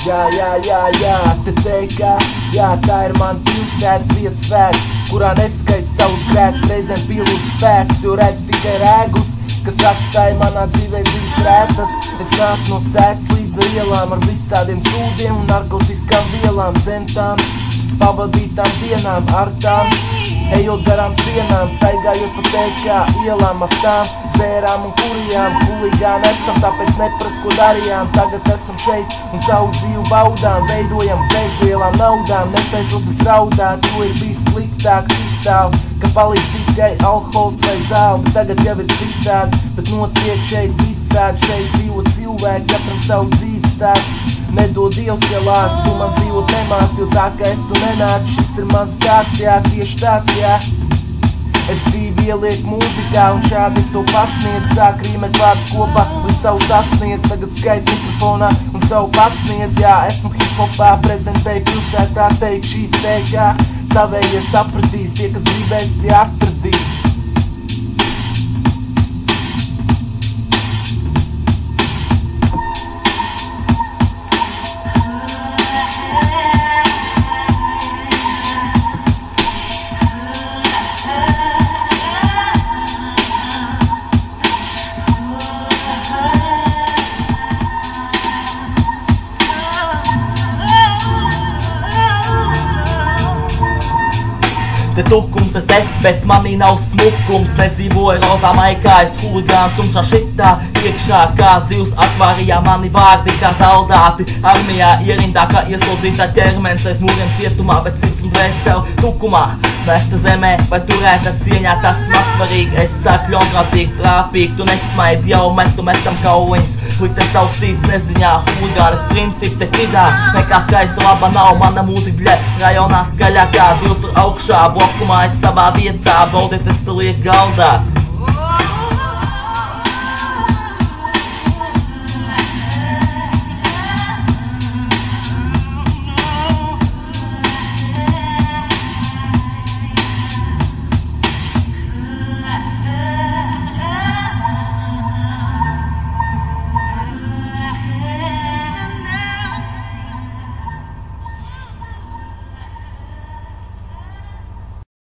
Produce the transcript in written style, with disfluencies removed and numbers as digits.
Jā, te teikā, jā, tā ir man pilsēta, vieta svēta, kurā neskaita savus grēkus, reizēm pielūdz spēkus, jo redz tikai rēgus, kas atstāja manā dzīvē dzīves rētas. Es nāku no sētas līdz ielām ar visādiem sūdiem un narkotiskām vielām, zem tām pavadītām dienām, ar tām ejot garām sienām, staigājot pa teikā ielām ap tām dzērām un kurijām. Huligāni esam, tāpēc neprast, ko darījām. Tagad esam šeit un savu dzīvu baudām, veidojam bez lielām naudām. Netaisos es raudāt, jo ir bijis sliktāk, tik tālu, ka palīdz tikai alkohols vai zāle. Bet tagad jau ir citādi, bet notiek šeit visādi. Šeit dzīvo cilvēki, katram savu dzīves stāstu. Nedod Dievs, ja lās, tu man dzīvot nemāc, jo tā kā es tu nenāc. Šis ir mans stāsts, jā, tieši tāds, jā. Es dzīvi ielieku mūzikā un šādi es to pasniedzu. Sāk rīmēt vārdus kopā un savu sasniedz. Tagad skait mikrofonā un savu pasniedz. Jā, esmu hip-hopā, prezentēju pilsētā, teik šīs teikā. Savējie sapratīs, tie, kas gribēs, tie atradīs. Te tukums es te, bet manī nav smukums. Nedzīvoju rozā maikā, es huligānu tumšā šitā. Iekšā kā zivs akvārijā, mani vārdi kā zaldāti. Armijā ierindā kā ieslodzītā ķermenis aiz mūriem cietumā, bet sirds un dvēseli tukumā. Mesta zemē vai turēta cieņā, tas maz svarīgi. Es sāku ļaunprātīgi, trāpīgi, tu nesmaidi, jau metam kauliņas. Liktes taustīts neziņā, huligānas principi te kidā. Nekā skaista laba nav, mana mūzika, bļē, rajonā skaļākā. Divs tur augšā, blokumā es savā vietā, baudiet es tu liek galdā.